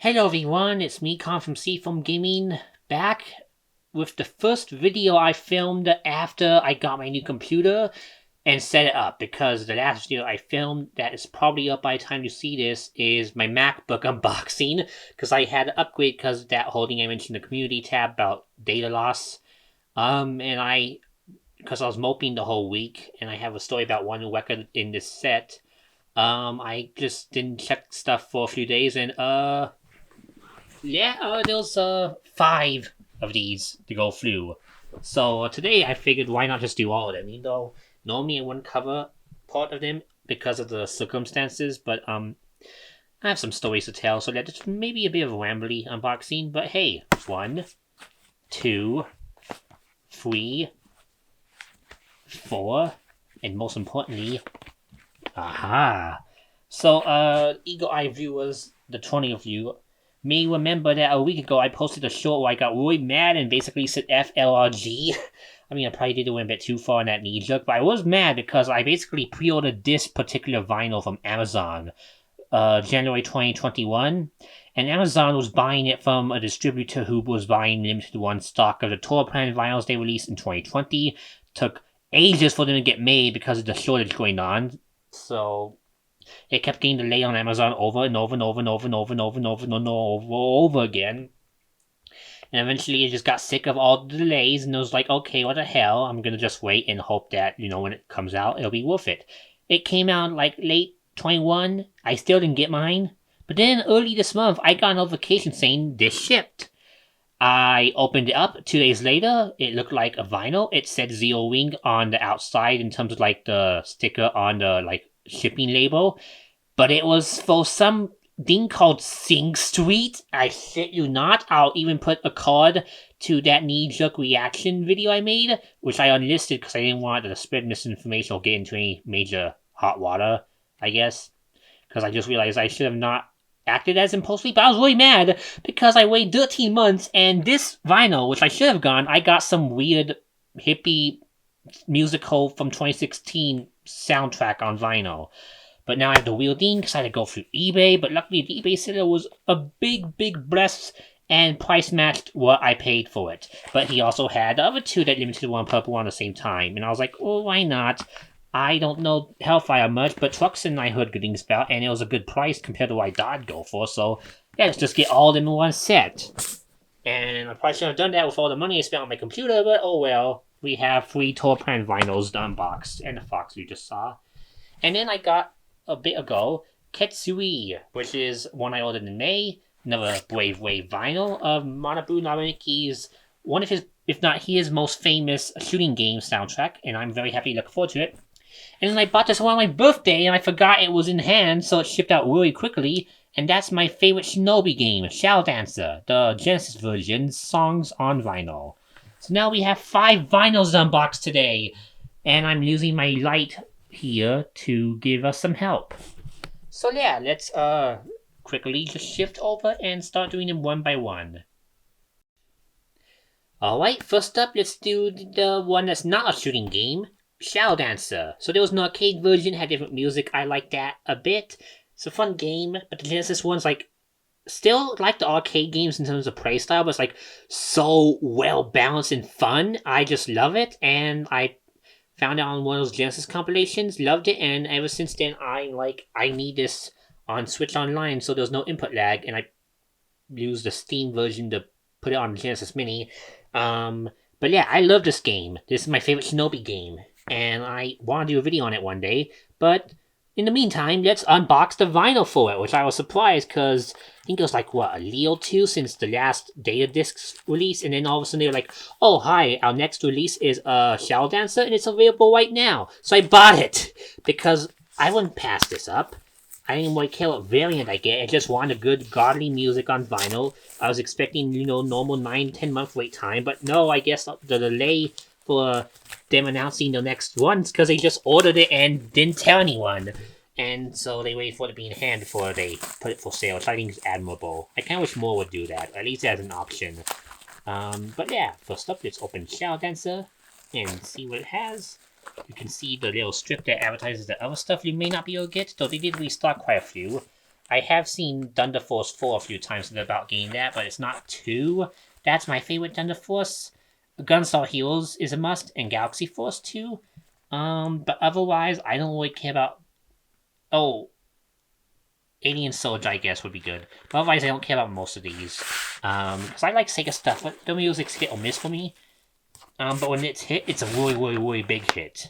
Hello everyone, it's me, Con from Seafoam Gaming, back with the first video I filmed after I got my new computer and set it up, because the last video I filmed that is probably up by the time you see this is my MacBook unboxing, because I had to upgrade because of that whole thing I mentioned in the community tab about data loss. Because I was moping the whole week, and I have a story about one record in this set. I just didn't check stuff for a few days, and there's 5 of these to go through. So today I figured why not just do all of them, even though normally I wouldn't cover part of them because of the circumstances, but I have some stories to tell, so that's maybe a bit of a rambly unboxing, but hey, 1, 2, 3, 4, and most importantly, aha! So, Eagle Eye viewers, the 20 of you, may remember that a week ago I posted a short where I got really mad and basically said FLRG. I mean, I probably did went a bit too far in that knee jerk, but I was mad because I basically pre-ordered this particular vinyl from Amazon, January 2021, and Amazon was buying it from a distributor who was buying limited one stock of the Toaplan vinyls they released in 2020. Took ages for them to get made because of the shortage going on, so it kept getting delayed on Amazon over and over and over and over and over and over and over and over again. And eventually it just got sick of all the delays and it was like, okay, what the hell? I'm gonna just wait and hope that, when it comes out, it'll be worth it. It came out like late 21. I still didn't get mine. But then early this month, I got a notification saying this shipped. I opened it up 2 days later. It looked like a vinyl. It said Zero Wing on the outside in terms of like the sticker on the shipping label, but it was for some thing called Sing Street. I shit you not. I'll even put a card to that knee-jerk reaction video I made, which I unlisted because I didn't want to spread misinformation or get into any major hot water, I guess, because I just realized I should have not acted as impulsively, but I was really mad because I waited 13 months and this vinyl, which I should have gone, I got some weird hippie musical from 2016 soundtrack on vinyl. But now I have the real thing because I had to go through eBay, but luckily the eBay seller was a big bless and price matched what I paid for it. But he also had the other 2 that limited one purple one at the same time, and I was like, oh, why not? I don't know Hellfire much, but Truxton I heard good things about, and it was a good price compared to what I thought I'd go for, so yeah, let's just get all of them in one set. And I probably should have done that with all the money I spent on my computer, but oh well. We have 3 Toaplan vinyls unboxed, and the fox you just saw. And then I got, a bit ago, Ketsui, which is one I ordered in May, another Brave Wave vinyl of Manabu Naramiki's, one of his, if not his most famous shooting game soundtrack, and I'm very happy to look forward to it. And then I bought this one on my birthday, and I forgot it was in hand, so it shipped out really quickly, and that's my favorite Shinobi game, Shell Dancer, the Genesis version, songs on vinyl. So now we have 5 vinyls unboxed today, and I'm using my light here to give us some help. So yeah, let's quickly just shift over and start doing them one by one. Alright, first up, let's do the one that's not a shooting game, Shell Dancer. So there was an arcade version, had different music, I like that a bit. It's a fun game, but the Genesis one's still like the arcade games in terms of play style, but it's so well balanced and fun. I just love it, and I found it on one of those Genesis compilations, loved it, and ever since then I need this on Switch Online so there's no input lag, and I used the Steam version to put it on Genesis Mini. But yeah, I love this game. This is my favorite Shinobi game, and I want to do a video on it one day, but in the meantime, let's unbox the vinyl for it, which I was surprised because I think it was a year or 2 since the last Data Discs release, and then all of a sudden they were like, oh hi, our next release is Shell Dancer, and it's available right now. So I bought it, because I wouldn't pass this up. I didn't really care what variant I get, I just wanted good godly music on vinyl. I was expecting, normal 9-10 month wait time, but no, I guess the delay for them announcing the next ones because they just ordered it and didn't tell anyone. And so they waited for it to be in hand before they put it for sale, which I think is admirable. I kind of wish more would do that, at least as an option. But yeah, first up, let's open Shell Dancer and see what it has. You can see the little strip that advertises the other stuff you may not be able to get, though they did restock quite a few. I have seen Thunder Force 4 a few times about getting that, but it's not 2. That's my favorite Thunder Force. Gunstar Heroes is a must, and Galaxy Force 2. But otherwise, I don't really care about... Oh, Alien Soldier, I guess, would be good. But otherwise, I don't care about most of these. Because I like Sega stuff, but the music's hit or miss for me. But when it's hit, it's a really, really, really big hit.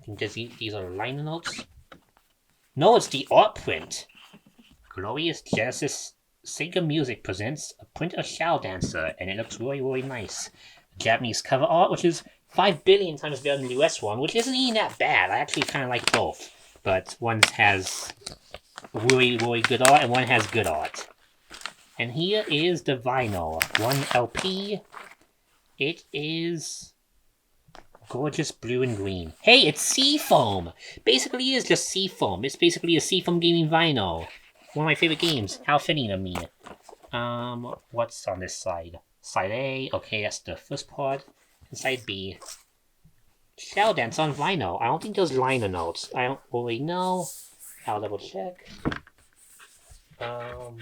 I think these are liner notes. No, it's the art print. Glorious Genesis Sega Music presents a print of Shadow Dancer, and it looks really, really nice. Japanese cover art, which is 5 billion times better than the US one, which isn't even that bad. I actually kind of like both. But one has really, really good art, and one has good art. And here is the vinyl. 1 LP. It is gorgeous blue and green. Hey, it's Seafoam! Basically, it is just Seafoam. It's basically a Seafoam gaming vinyl. One of my favorite games. How fitting of me. What's on this side? Side A. Okay, that's the first part. And side B. Shadow Dance on vinyl. I don't think there's liner notes. I don't really know. I'll double check. No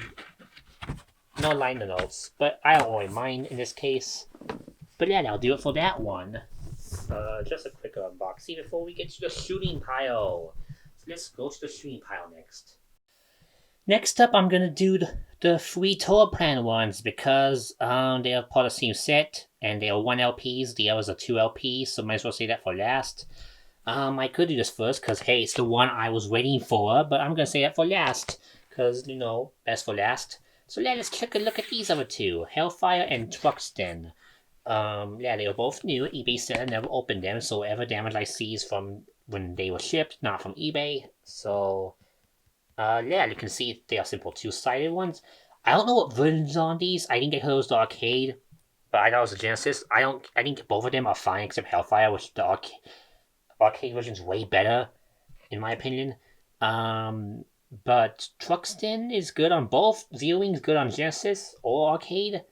liner notes, but I don't really mind in this case. But yeah, that'll do it for that one. Just a quick unboxing before we get to the shooting pile. So let's go to the shooting pile next. Next up, I'm gonna do the 3 Toaplan ones because they are part of the same set and they are 1 LPs. The others are 2 LPs, so might as well say that for last. I could do this first because hey, it's the one I was waiting for, but I'm gonna say that for last because you know, best for last. So yeah, let's take a look at these other 2, Hellfire and Truxton. Yeah, they were both new. eBay said I never opened them, so whatever damage I see is from when they were shipped, not from eBay. So, yeah, you can see they are simple 2-sided ones. I don't know what versions are on these. I think I heard it was the arcade, but I thought it was the Genesis. I think both of them are fine except Hellfire, which the arcade version is way better, in my opinion. But Truxton is good on both. Zero Wing's good on Genesis or arcade.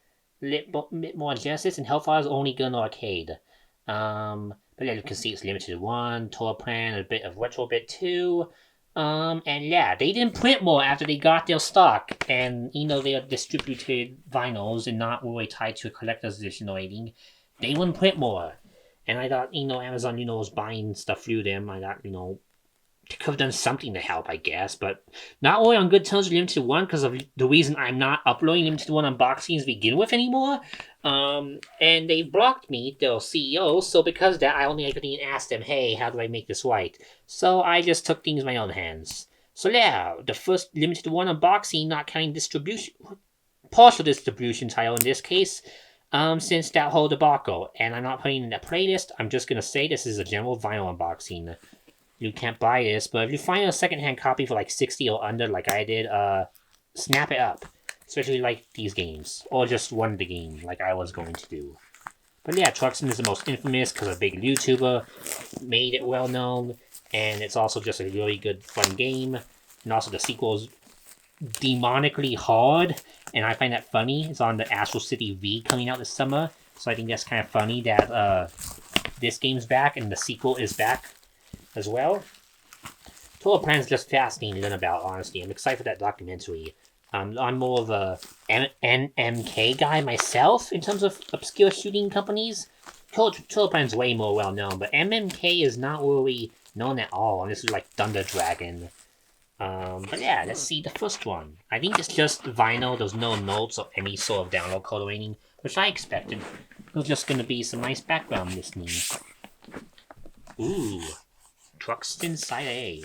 A bit more on Genesis, and Hellfire's only good on arcade. But yeah, you can see it's limited to 1, Toaplan, a bit of Retro Bit 2. And yeah, they didn't print more after they got their stock. And, you know, they are distributed vinyls and not really tied to a collector's edition or anything. They wouldn't print more. And I thought, you know, Amazon, you know, was buying stuff through them. I thought, you know, they could have done something to help, I guess. But not really on good terms with Limited 1 because of the reason I'm not uploading Limited 1 unboxings to begin with anymore. And they blocked me, their CEO, so because of that, I only could even ask them, hey, how do I make this right? So I just took things in my own hands. So yeah, the first Limited 1 unboxing, not counting distribution, partial distribution title in this case, since that whole debacle. And I'm not putting in a playlist, I'm just going to say this is a general vinyl unboxing. You can't buy this, but if you find a secondhand copy for like 60 or under, like I did, snap it up. Especially like these games, or just one of the games, like I was going to do. But yeah, Truxton is the most infamous because a big YouTuber made it well known, and it's also just a really good, fun game. And also the sequel is demonically hard, and I find that funny. It's on the Astral City V coming out this summer, so I think that's kind of funny that this game's back and the sequel is back as well. Toaplan's just fascinating to learn about, honestly. I'm excited for that documentary. I'm more of a NMK guy myself in terms of obscure shooting companies. Toaplan's way more well known, but MMK is not really known at all. And this is like Thunder Dragon. But yeah, let's see the first one. I think it's just vinyl. There's no notes or any sort of download code or anything, which I expected. There's just gonna be some nice background listening. Ooh, Truxton Side A.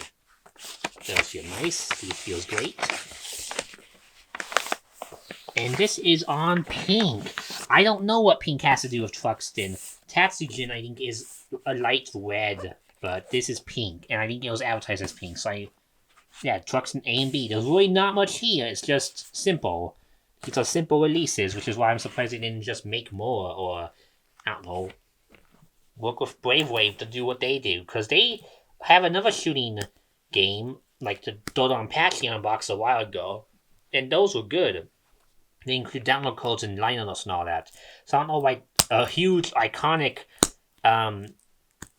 Does feel nice. It feels great. And this is on pink. I don't know what pink has to do with Truxton. Tatsujin, I think, is a light red, but this is pink, and I think it was advertised as pink, so yeah, Truxton A and B. There's really not much here, it's just simple. These are simple releases, which is why I'm surprised they didn't just make more, or, I don't know, work with Brave Wave to do what they do, because they have another shooting game, like the Dodonpachi unboxed a while ago, and those were good. They include download codes and liner notes and all that. So I don't know why a huge, iconic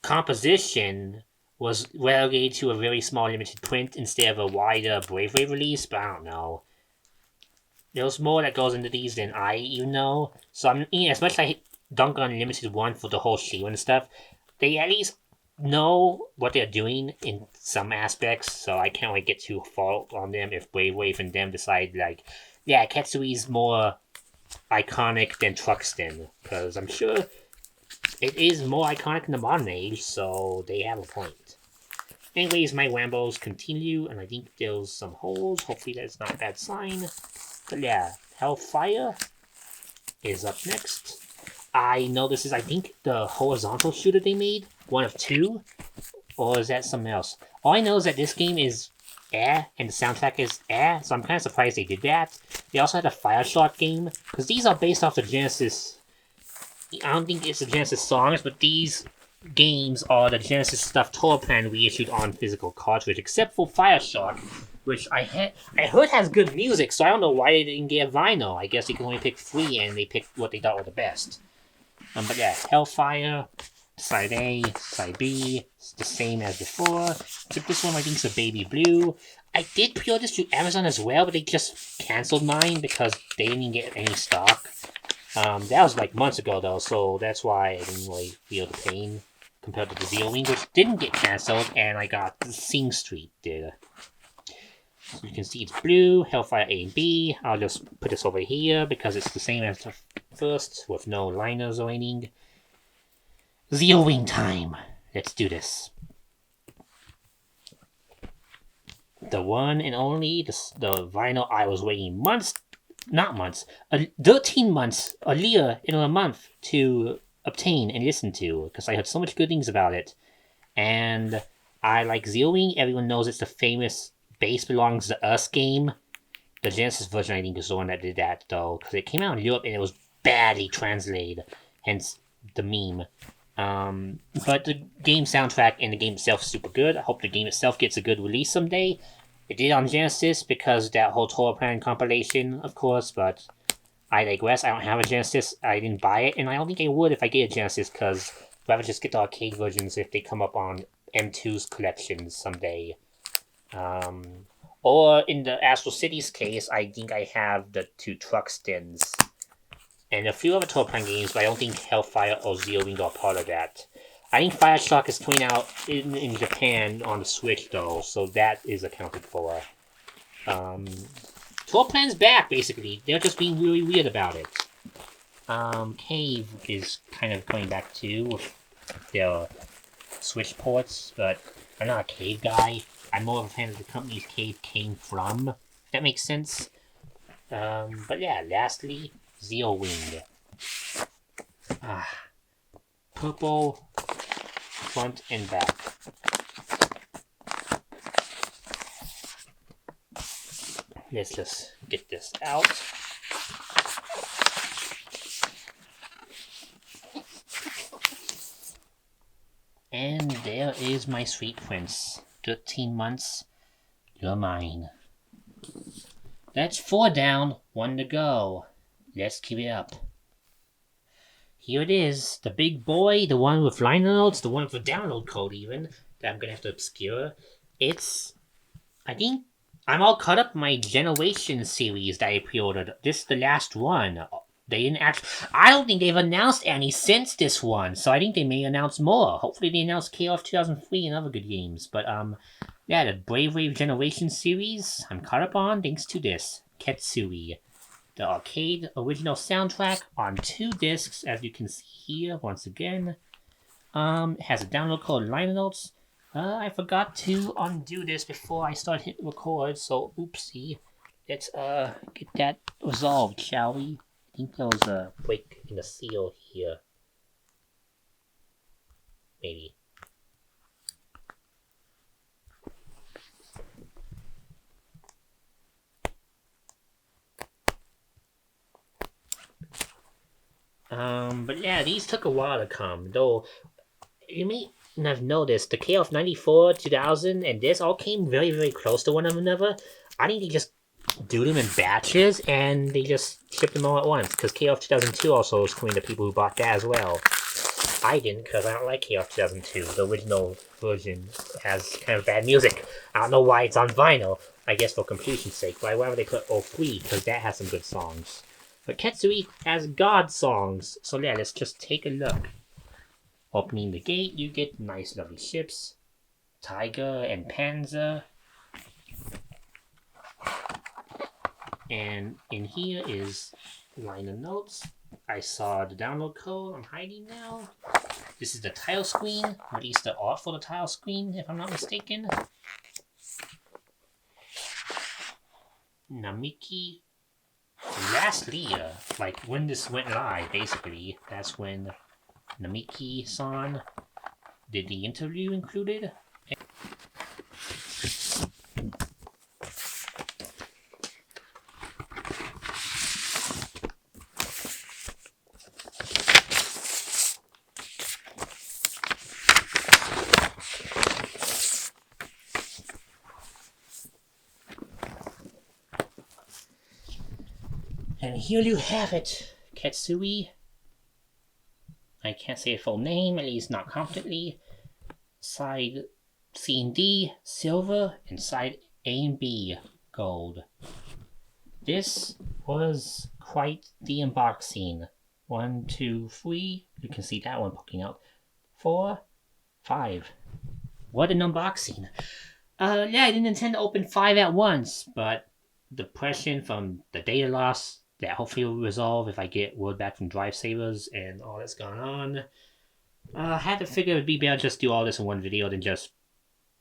composition was relegated to a very small limited print instead of a wider Brave Wave release, but I don't know. There's more that goes into these than I even know. So I'm, as much as I dunk on Limited 1 for the whole Shield and stuff, they at least know what they're doing in some aspects, so I can't really get too fault on them if Brave Wave and them decide, like, yeah, Ketsui's more iconic than Truxton, because I'm sure it is more iconic in the modern age, so they have a point. Anyways, my Wambos continue, and I think there's some holes. Hopefully that's not a bad sign. But yeah, Hellfire is up next. I know this is, I think, the horizontal shooter they made. One of two. Or is that something else? All I know is that this game is and the soundtrack is so I'm kind of surprised they did that. They also had a Fireshock game, because these are based off the Genesis. I don't think it's the Genesis songs, but these games are the Genesis stuff Toaplan reissued on physical cartridge, except for Fireshock, which I heard has good music, so I don't know why they didn't get a vinyl. I guess you can only pick 3, and they picked what they thought were the best. But yeah, Hellfire, Side A, Side B, it's the same as before, except this one I think is a baby blue. I did pre-order this through Amazon as well, but they just cancelled mine because they didn't get any stock. That was like months ago though, so that's why I didn't really feel the pain compared to the Zero Wing, which didn't get cancelled, and I got the Sing Street did. So you can see it's blue, Hellfire A and B. I'll just put this over here because it's the same as the first with no liners or anything. Zero Wing time. Let's do this. The one and only, the vinyl I was waiting months, not months, 13 months, a year in a month to obtain and listen to, because I heard so much good things about it. And I like Zero Wing. Everyone knows it's the famous Base Belongs to Us game. The Genesis version, I think, is the one that did that, though, because it came out in Europe and it was badly translated, hence the meme. But the game soundtrack and the game itself is super good. I hope the game itself gets a good release someday. It did on Genesis because that whole Toaplan compilation, of course, but I digress. I don't have a Genesis. I didn't buy it, and I don't think I would if I get a Genesis, because I'd rather just get the arcade versions if they come up on M2's collections someday. Or in the Astral Cities case, I think I have the 2 Truxtons. And a few other Toaplan games, but I don't think Hellfire or Zero Wing are part of that. I think Fireshock is coming out in Japan on the Switch, though, so that is accounted for. Toaplan's back, basically. They're just being really weird about it. Cave is kind of coming back, too, with their Switch ports, but I'm not a Cave guy. I'm more of a fan of the company's Cave came from, if that makes sense. But yeah, lastly, Zero Wing. Purple, front and back. Let's just get this out. And there is my sweet prince. 13 months, you're mine. That's 4 down, 1 to go. Let's keep it up. Here it is, the big boy, the one with liner notes, the one with the download code even, that I'm gonna have to obscure. I think, I'm all caught up in my Generation series that I pre-ordered. This is the last one. They didn't I don't think they've announced any since this one, so I think they may announce more. Hopefully they announce KOF 2003 and other good games. But, yeah, the Brave Wave Generation series, I'm caught up on thanks to this, Ketsui. The arcade original soundtrack on 2 discs, as you can see here, once again. It has a download code liner notes. I forgot to undo this before I start hitting record, so oopsie. Let's, get that resolved, shall we? I think there was a break in the seal here. Maybe. But yeah, these took a while to come, though you may have noticed the KOF 94, 2000, and this all came very, very close to one another. I think they just do them in batches, and they just ship them all at once, because KOF 2002 also was coming to people who bought that as well. I didn't, because I don't like KOF 2002, the original version has kind of bad music. I don't know why it's on vinyl. I guess for completion's sake. Why would they put O3? Because that has some good songs. But Ketsui has God songs. So yeah, let's just take a look. Opening the gate, you get nice lovely ships. Tiger and Panzer. And in here is liner notes. I saw the download code. I'm hiding now. This is the tile screen, or at least the art for the tile screen, if I'm not mistaken. Namiki. Lastly, like when this went live, basically, that's when Namiki-san did the interview included. And here you have it, Ketsui. I can't say a full name, at least not confidently. Side C and D, silver, and side A and B, gold. This was quite the unboxing. 1, 2, 3. You can see that one poking out. 4, 5. What an unboxing. Yeah, I didn't intend to open 5 at once, but depression from the data loss that hopefully will resolve if I get word back from Drive Savers and all that's going on. I had to figure it'd be better just do all this in one video than just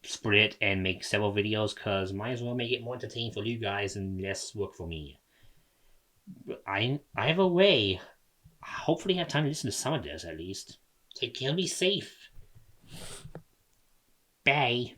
split it and make several videos, because might as well make it more entertaining for you guys and less work for me. Either way, hopefully have time to listen to some of this at least. Take care and be safe. Bye.